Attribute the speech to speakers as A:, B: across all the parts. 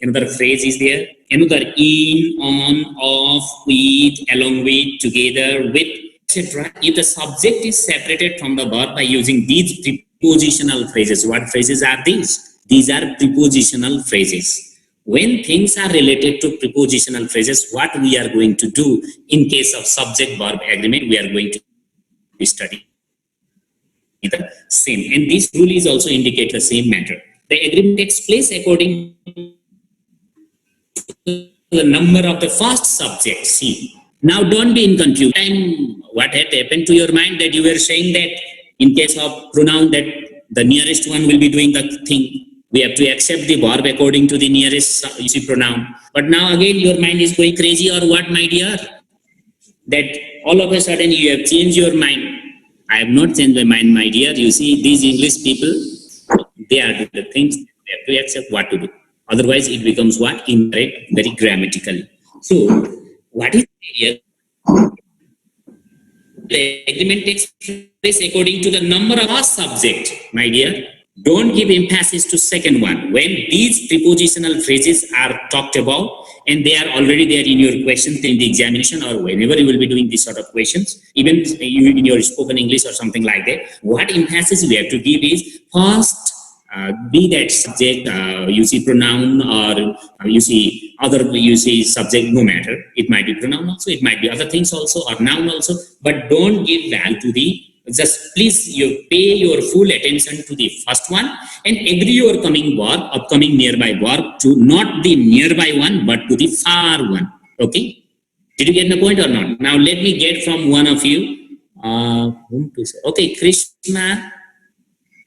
A: Another phrase is there. Another in, on, off, with, along with, together, with, etc. If the subject is separated from the verb by using these prepositional phrases, what phrases are these? These are prepositional phrases. When things are related to prepositional phrases, what we are going to do in case of subject-verb agreement, we are going to study the same. And this rule is also indicate the same matter. The agreement takes place according to the number of the first subject. See, now don't be in confusion. What had happened to your mind that you were saying that in case of pronoun that the nearest one will be doing the thing. We have to accept the verb according to the nearest pronoun. But now again your mind is going crazy, or what, my dear? That all of a sudden you have changed your mind. I have not changed my mind, my dear. You see, these English people, they are doing the things, they have to accept what to do. Otherwise it becomes what? Incorrect, very grammatically. So, what is here? The agreement takes place according to the number of our subject, my dear. Don't give emphasis to second one. When these prepositional phrases are talked about and they are already there in your questions in the examination, or whenever you will be doing this sort of questions, even in your spoken English or something like that, what emphasis we have to give is first, be that subject, you see pronoun, or you see other, you see subject, no matter. It might be pronoun also, it might be other things also, or noun also, but don't give value to the, just please you pay your full attention to the first one and agree your coming verb, upcoming nearby verb, to not the nearby one, but to the far one. Okay? Did you get the point or not? Now let me get from one of you. Whom to say? Okay, Krishna,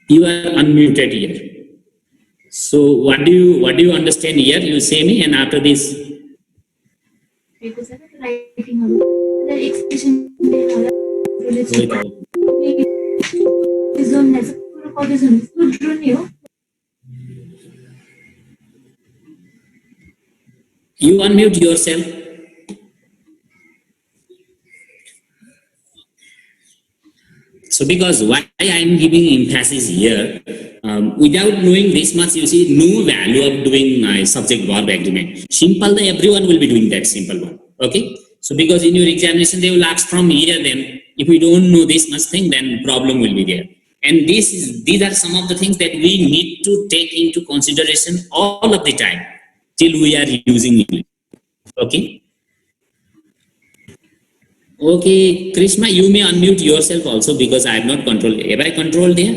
A: you are unmuted here. So what do you understand here? You say me, and after this. You unmute yourself. So because why I am giving emphasis here, without knowing this much, you see, no value of doing subject-verb agreement. Simple, everyone will be doing that simple one. Okay? So because in your examination, they will ask from here, then if we don't know this much thing, then problem will be there. And these are some of the things that we need to take into consideration all of the time till we are using English. Okay? Okay, Krishna, you may unmute yourself also because I have not controlled. Have I controlled there?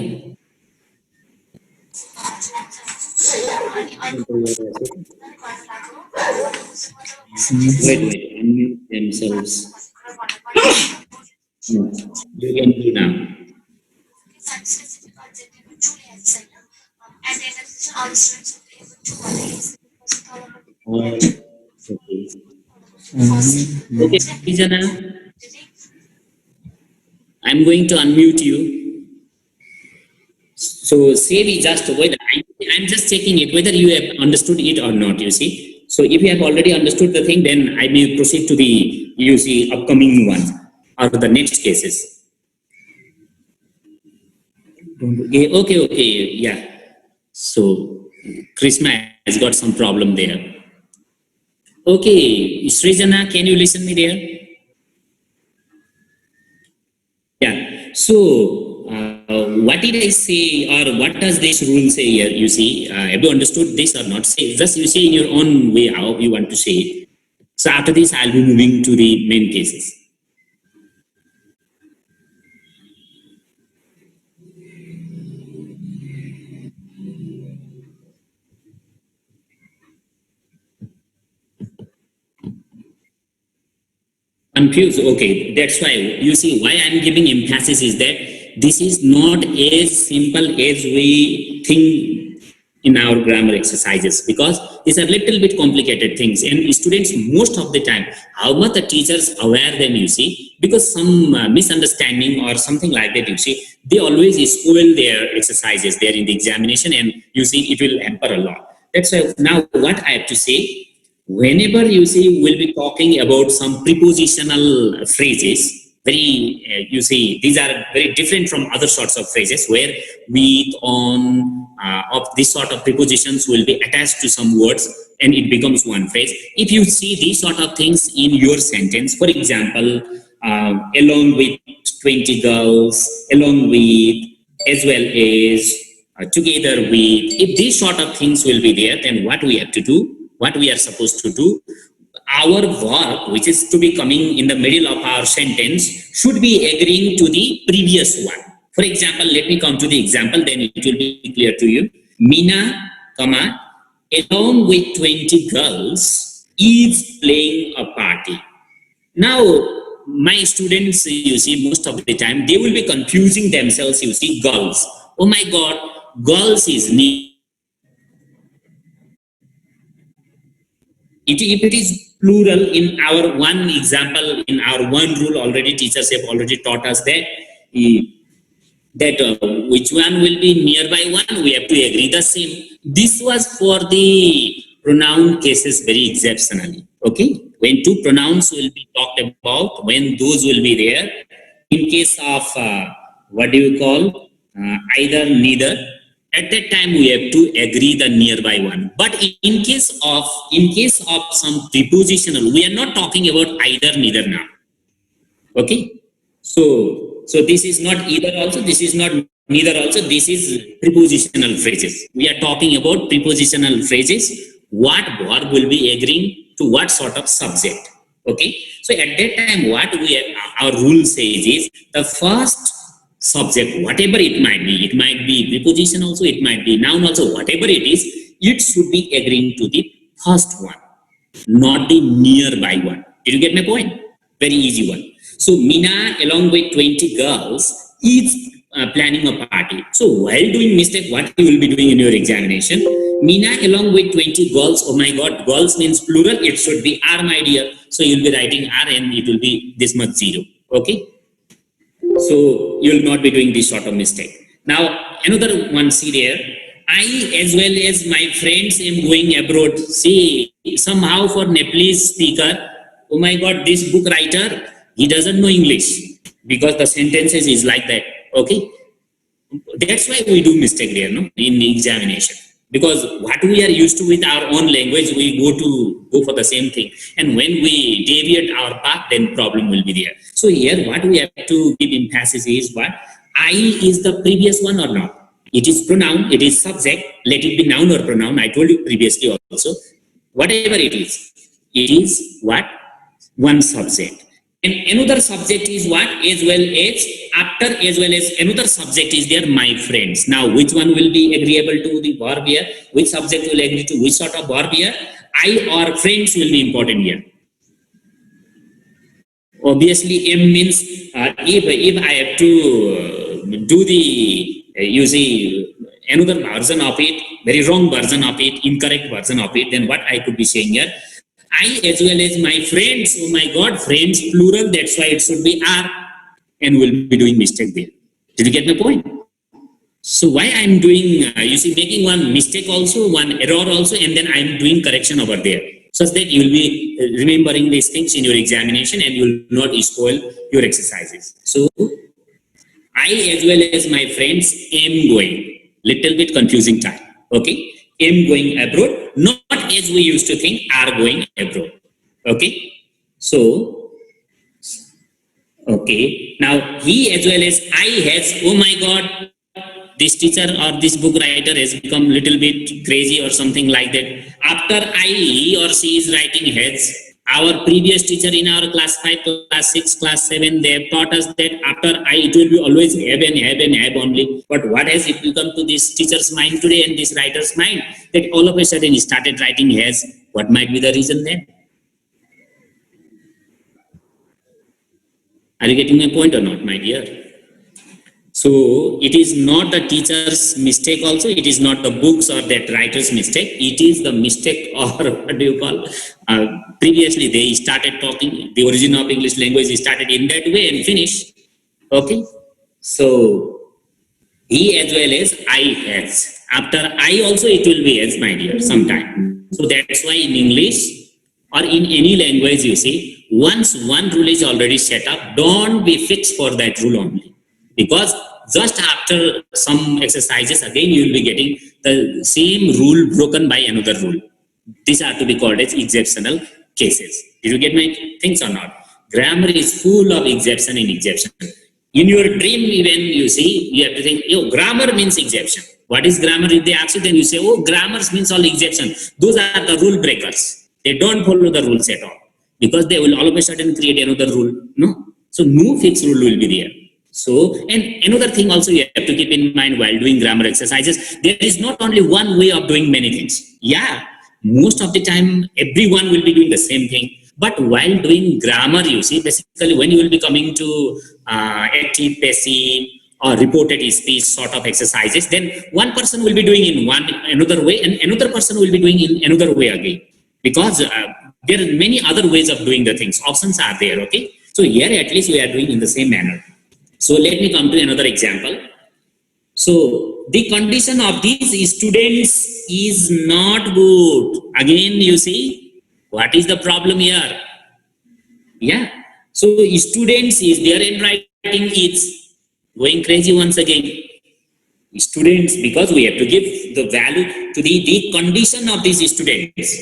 A: Wait, unmute themselves. No, you can do now. Okay, Krishna. I'm going to unmute you. So say we just whether I'm just checking it whether you have understood it or not. You see. So if you have already understood the thing, then I may proceed to the upcoming ones or the next cases. Okay, yeah. So Krishna has got some problem there. Okay, Srijana, can you listen me there? Yeah. So, what did I say, or what does this rule say here? You see, have you understood this or not? Say, just you say in your own way how you want to say it. So after this, I'll be moving to the main cases. Confused? Okay, that's why you see why I'm giving emphasis is that this is not as simple as we think in our grammar exercises, because these are little bit complicated things, and students most of the time, how much the teachers aware them, you see, because some misunderstanding or something like that, you see, they always spoil their exercises there in the examination, and you see it will hamper a lot. That's why now what I have to say, whenever you see we'll be talking about some prepositional phrases, very you see these are very different from other sorts of phrases where with, on, of this sort of prepositions will be attached to some words. and it becomes one phrase. If you see these sort of things in your sentence, for example, along with 20 girls, along with, as well as, together with, if these sort of things will be there, then what we have to do, what we are supposed to do, our verb, which is to be coming in the middle of our sentence, should be agreeing to the previous one. For example, let me come to the example, then it will be clear to you. Mina, comma, along with 20 girls, is playing a party. Now, my students, you see, most of the time, they will be confusing themselves, you see, girls. Oh my God, girls is near. If it is plural, in our one example, in our one rule, already teachers have already taught us that which one will be nearby one, we have to agree the same. This was for the pronoun cases very exceptionally. Okay, when two pronouns will be talked about, when those will be there, in case of what do you call, either, neither, at that time we have to agree the nearby one. But in case of some prepositional, we are not talking about either, neither now. Okay, so this is not either also, this is not neither also, this is prepositional phrases. We are talking about prepositional phrases, what verb will be agreeing to what sort of subject. Okay, so at that time what we have, our rule says is the first subject, whatever it might be preposition also, it might be noun also, whatever it is, it should be agreeing to the first one, not the nearby one. Did you get my point? Very easy one. So Mina, along with 20 girls, is planning a party. So while doing mistake, what you will be doing in your examination, Mina along with 20 girls, oh my God, girls means plural, it should be are, my dear. So you'll be writing are and it will be this much 0. Okay, so you will not be doing this sort of mistake. Now another one, see there, I as well as my friends am going abroad. See, somehow for Nepalese speaker, oh my God, this book writer, he doesn't know English, because the sentences is like that. Okay, that's why we do mistake there, no, in the examination, because what we are used to with our own language, we go for the same thing, and when we deviate our path, then problem will be there. So here what we have to give emphasis is what I is the previous one or not. It is pronoun, it is subject, let it be noun or pronoun. I told you previously also, whatever it is what one subject. And another subject is what, as well as, after as well as another subject is there, my friends. Now which one will be agreeable to the verb here, which subject will agree to which sort of verb here? I or friends will be important here. Obviously M means if I have to do the you see another version of it, very wrong version of it, incorrect version of it, then what I could be saying here, I as well as my friends, oh my God, friends plural, that's why it should be are, and we'll be doing mistake there. Did you get my point? So why I'm doing, you see, making one mistake also, one error also, and then I'm doing correction over there, such that you will be remembering these things in your examination and you will not spoil your exercises. So I as well as my friends am going, little bit confusing time. Okay, am going abroad, not as we used to think, are going abroad. Okay, so okay, now he as well as I has, oh my God, this teacher or this book writer has become little bit crazy or something like that. After I, he or she is writing has. Our previous teacher in our class 5, class 6, class 7, they have taught us that after I, it will be always have and have and have only. But what has it become to this teacher's mind today and this writer's mind, that all of a sudden he started writing has? What might be the reason then? Are you getting my point or not, my dear? So it is not the teacher's mistake also, it is not the books or that writer's mistake, it is the mistake, or what do you call, previously they started talking, the origin of English language started in that way and finished. Okay, so he as well as I has. After I also it will be as, my dear, sometime. So that's why in English or in any language, you see, once one rule is already set up, don't be fixed for that rule only. Because just after some exercises, again you will be getting the same rule broken by another rule. These are to be called as exceptional cases. Did you get my things or not? Grammar is full of exception in exception. In your dream, even you see, you have to think, yo, grammar means exception. What is grammar? If they ask you, then you say, oh, grammar means all exception. Those are the rule breakers. They don't follow the rules at all because they will all of a sudden create another rule. No, so no fixed rule will be there. So, and another thing also you have to keep in mind while doing grammar exercises, there is not only one way of doing many things. Yeah, most of the time everyone will be doing the same thing. But while doing grammar, you see, basically when you will be coming to active, passive, or reported speech sort of exercises, then one person will be doing in another way, and another person will be doing in another way again. Because there are many other ways of doing the things. Options are there, okay? So here at least we are doing in the same manner. So let me come to another example. So the condition of these students is not good. Again, you see, what is the problem here? Yeah. So students is there in writing, it's going crazy once again. Students, because we have to give the value to the condition of these students.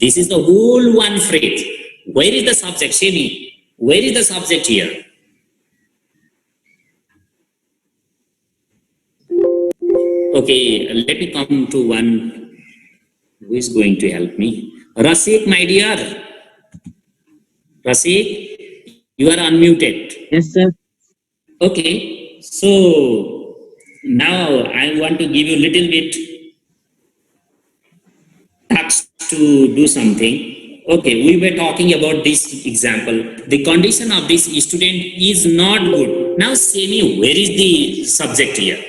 A: This is the whole one phrase. Where is the subject? Say me. Where is the subject here? Okay, let me come to one who is going to help me. Rasik, my dear. Rasik, you are unmuted.
B: Yes, sir.
A: Okay, so now I want to give you a little bit task to do something. Okay, we were talking about this example. The condition of this student is not good. Now say me, where is the subject here?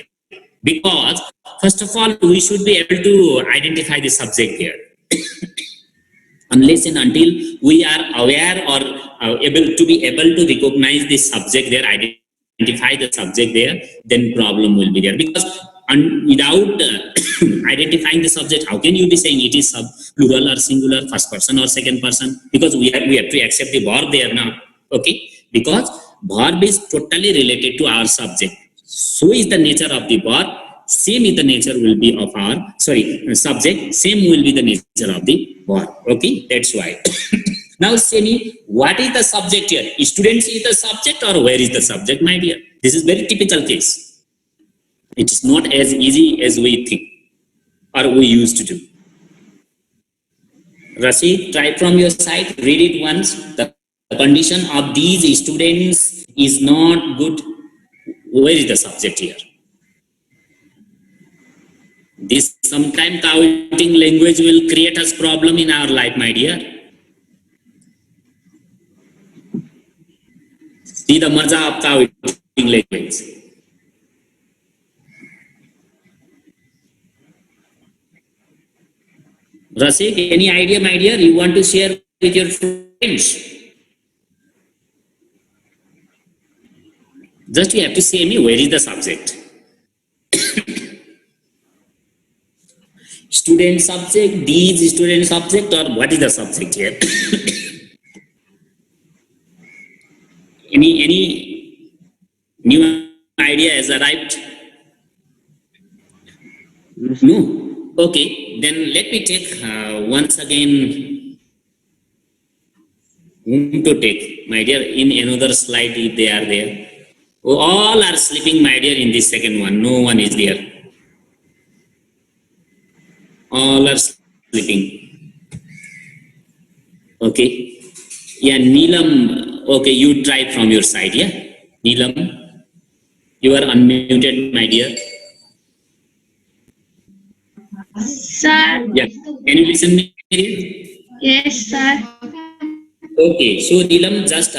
A: Because first of all, we should be able to identify the subject here. Unless and until we are aware or able to recognize the subject there, identify the subject there, then problem will be there. Because without identifying the subject, how can you be saying it is plural or singular, first person or second person? Because we have to accept the verb there now. Okay, because verb is totally related to our subject. So is the nature of the verb. Same is the nature will be of our subject. Same will be the nature of the verb. Okay, that's why. Now say me, what is the subject here? Students is the subject or where is the subject, my dear? This is very typical case. It is not as easy as we think or we used to do. Rashid, try from your side, read it once. The condition of these students is not good. Where is the subject here? This sometime counting language will create us problem in our life, my dear. See the maza of counting language. Rasik, any idea, my dear? You want to share with your friends? Just you have to say me where is the subject. Student subject, these student subject, or what is the subject here? any new idea has arrived? No. Okay, then let me take once again whom to take, my dear, in another slide if they are there. Oh, all are sleeping, my dear, in this second one. No one is there. All are sleeping. Okay. Yeah, Neelam. Okay, you try from your side, yeah? Neelam, you are unmuted, my dear.
C: Sir.
A: Yeah. Can you listen me?
C: Yes, sir.
A: Okay, so Neelam, just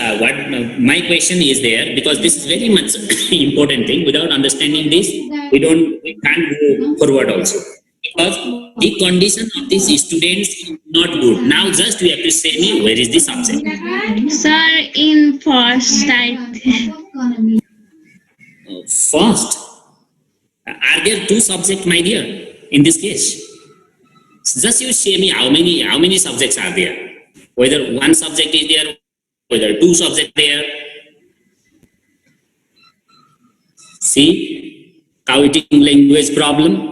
A: my question is there because this is very much important thing. Without understanding this, we can't go forward also. Because the condition of these students is not good. Now just we have to say me where is the subject.
C: Sir, in first type.
A: First, are there two subjects, my dear? In this case, just you say me how many subjects are there. Whether one subject is there, whether two subjects there. See, counting language problem.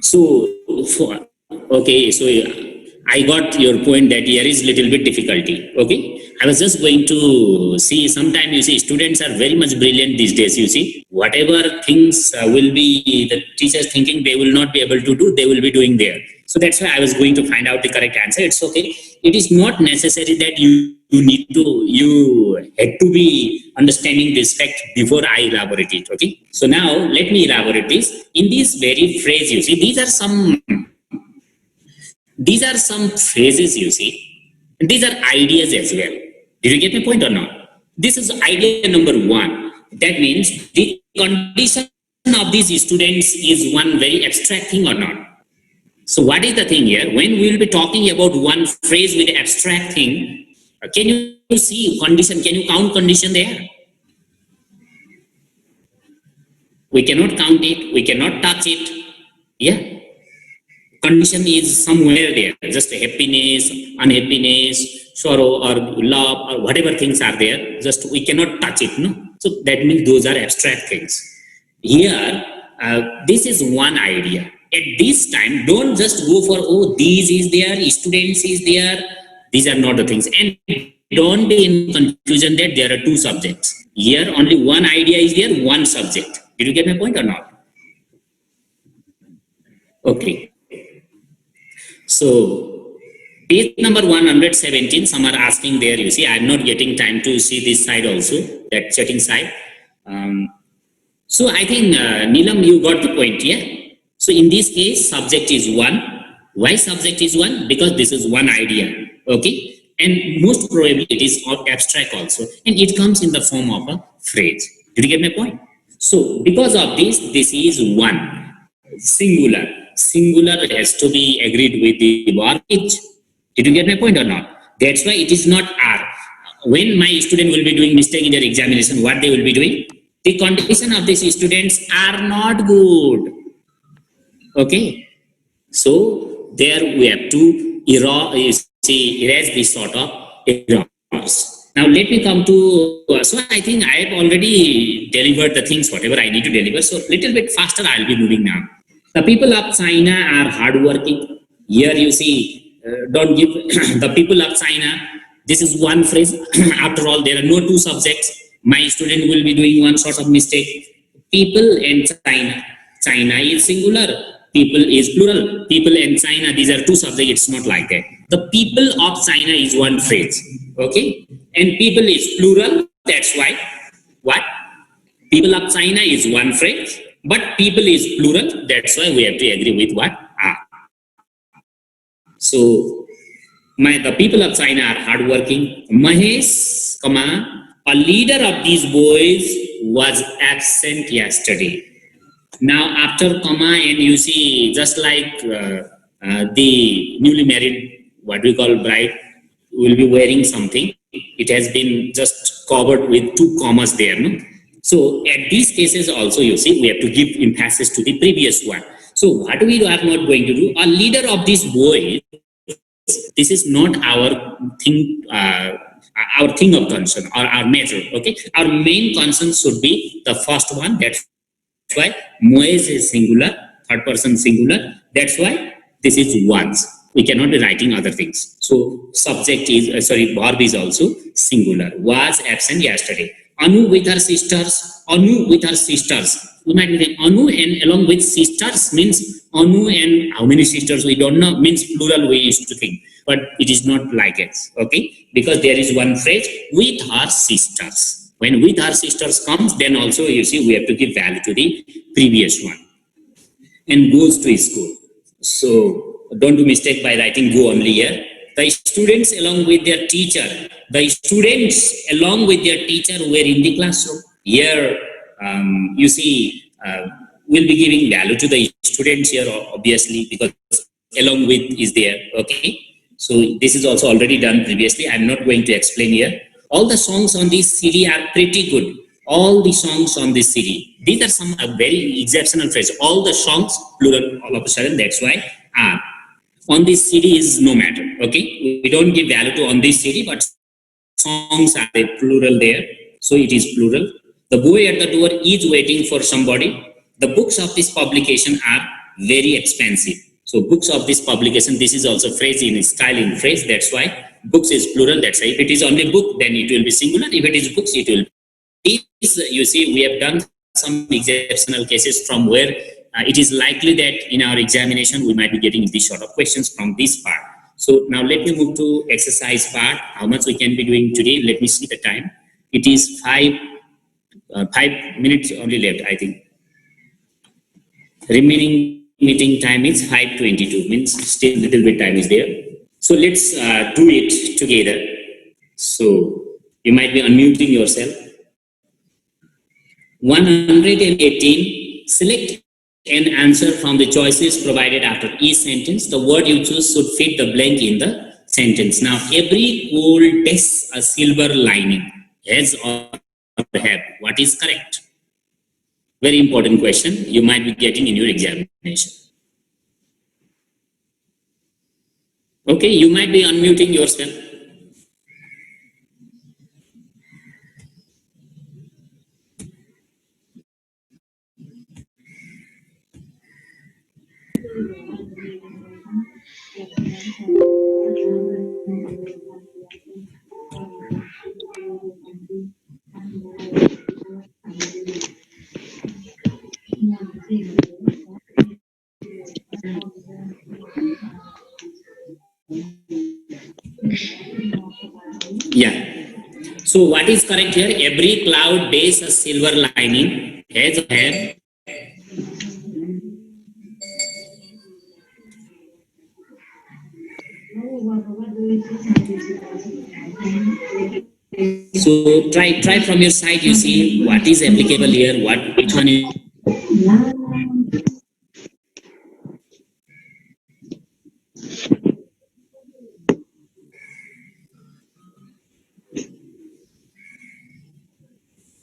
A: So, for, okay, so I got your point that here is little bit difficulty. Okay, I was just going to see. Sometimes you see students are very much brilliant these days. You see, whatever things will be the teachers thinking they will not be able to do, they will be doing there. So that's why I was going to find out the correct answer. It's okay. It is not necessary that you had to be understanding this fact before I elaborate it. Okay. So now let me elaborate this. In this very phrase, you see, these are some phrases, you see. And these are ideas as well. Did you get my point or not? This is idea number one. That means the condition of these students is one very abstract thing or not. So what is the thing here? When we will be talking about one phrase with abstract thing, can you see condition? Can you count condition there? We cannot count it. We cannot touch it. Yeah. Condition is somewhere there. Just happiness, unhappiness, sorrow, or love, or whatever things are there. Just we cannot touch it. No. So that means those are abstract things. Here, this is one idea. At this time, don't just go for, oh, these is there, students is there. These are not the things. And don't be in confusion that there are two subjects. Here, only one idea is there, one subject. Did you get my point or not? Okay. So, page number 117, some are asking there, you see, I'm not getting time to see this side also, that chatting side. So, I think, Neelam, you got the point, yeah? So in this case, subject is one. Why subject is one? Because this is one idea. Okay. And most probably it is abstract also. And it comes in the form of a phrase. Did you get my point? So because of this is one. Singular. Singular has to be agreed with the verb which. Did you get my point or not? That's why it is not are. When my student will be doing mistake in their examination, what they will be doing? The condition of these students are not good. Okay, so there we have to erase this sort of errors. Now let me come to, so I think I have already delivered the things, whatever I need to deliver. So little bit faster I'll be moving now. The people of China are hardworking. Here you see, don't give the people of China. This is one phrase. After all, there are no two subjects. My student will be doing one sort of mistake. People and China. China is singular. People is plural. People and China, these are two subjects. It's not like that. The people of China is one phrase. Okay? And people is plural. That's why. What? People of China is one phrase. But people is plural. That's why we have to agree with what? Ah. So, the people of China are hardworking. Mahesh, a leader of these boys was absent yesterday. Now, after comma, and you see, just like the newly married, what we call bride, will be wearing something. It has been just covered with two commas there. No? So, at these cases also, you see, we have to give emphasis to the previous one. So, what we are not going to do, a leader of this boy, this is not our thing of concern or our measure. Okay, our main concern should be the first one. That's why Moez is singular, third person singular. That's why this is once. We cannot be writing other things. So subject is, verb is also singular. Was absent yesterday. Anu with her sisters. Anu with her sisters. We might be saying Anu and along with sisters means Anu and how many sisters we don't know, means plural we used to think. But it is not like it. Okay? Because there is one phrase, with her sisters. When with her sisters comes, then also you see we have to give value to the previous one. And goes to school. So don't do mistake by writing go only here. The students along with their teacher. The students along with their teacher were in the classroom. Here you see we'll be giving value to the students here obviously because along with is there. Okay. So this is also already done previously. I'm not going to explain here. All the songs on this CD are pretty good. All the songs on this CD. These are some very exceptional phrases. All the songs, plural, all of a sudden, that's why are. On this CD is no matter. Okay? We don't give value to on this CD, but songs are the plural there. So it is plural. The boy at the door is waiting for somebody. The books of this publication are very expensive. So books of this publication, this is also phrase in style in phrase. That's why books is plural. That's why if it is only book, then it will be singular. If it is books, it will be. You see, we have done some exceptional cases from where it is likely that in our examination we might be getting these sort of questions from this part. So now let me move to exercise part. How much we can be doing today? Let me see the time. It is 5 minutes only left, I think. Remaining meeting time is 5:22, means still little bit time is there. So let's do it together. So you might be unmuting yourself. 118, select an answer from the choices provided after each sentence. The word you choose should fit the blank in the sentence. Now, every gold has a silver lining. Has or have? What is correct? Very important question you might be getting in your examination. Okay, you might be unmuting yourself. Yeah. So what is correct here? Every cloud bears a silver lining. Has or have? So try from your side. You see what is applicable here. Which one is?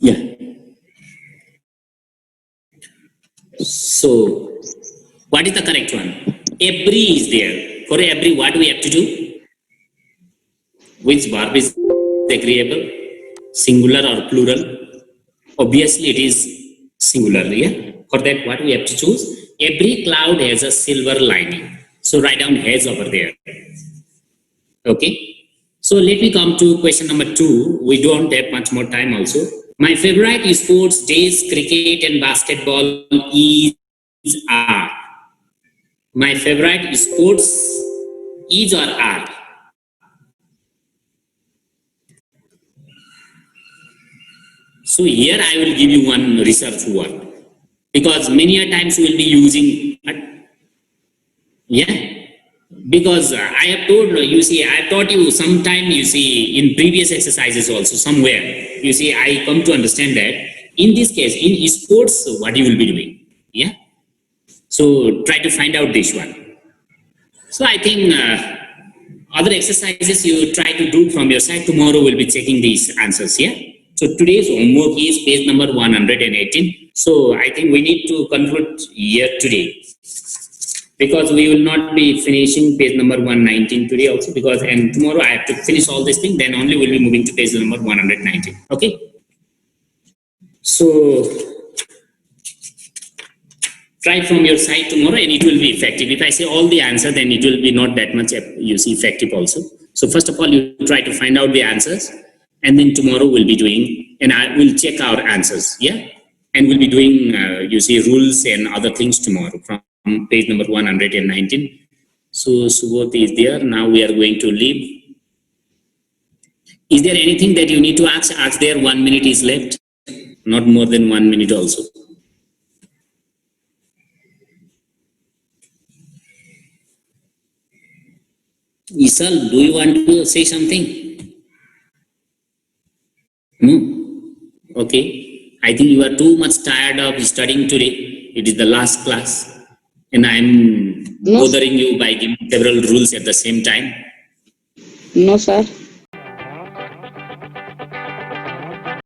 A: Yeah. So what is the correct one? Every is there. For every, what do we have to do? Which verb is agreeable? Singular or plural? Obviously, it is singular. Yeah. For that, what we have to choose? Every cloud has a silver lining. So write down has over there. Okay. So let me come to question number 2. We don't have much more time also. My favorite sports days, cricket and basketball are. My favorite sports is or are. So here I will give you one research word, because many a times we will be using, yeah, because I have told you, see, I have taught you sometime, you see, in previous exercises also somewhere, you see, I come to understand that in this case, in sports, what you will be doing, yeah. So try to find out this one. So I think other exercises you try to do from your side. Tomorrow we'll be checking these answers, yeah. So today's homework is page number 118. So I think we need to conclude here today, because we will not be finishing page number 119 today also, because and tomorrow I have to finish all this thing, then only we'll be moving to page number 119. Okay. So try from your side tomorrow and it will be effective. If I say all the answer, then it will be not that much, you see, effective also. So first of all, you try to find out the answers, and then tomorrow we'll be doing, and I will check our answers, yeah? And we'll be doing, you see, rules and other things tomorrow from page number 119. So Subodh is there. Now we are going to leave. Is there anything that you need to ask? Ask there. 1 minute is left. Not more than 1 minute also. Isal, do you want to say something? No? Okay. I think you are too much tired of studying today. It is the last class. And I am bothering you by giving several rules at the same time.
B: No, sir.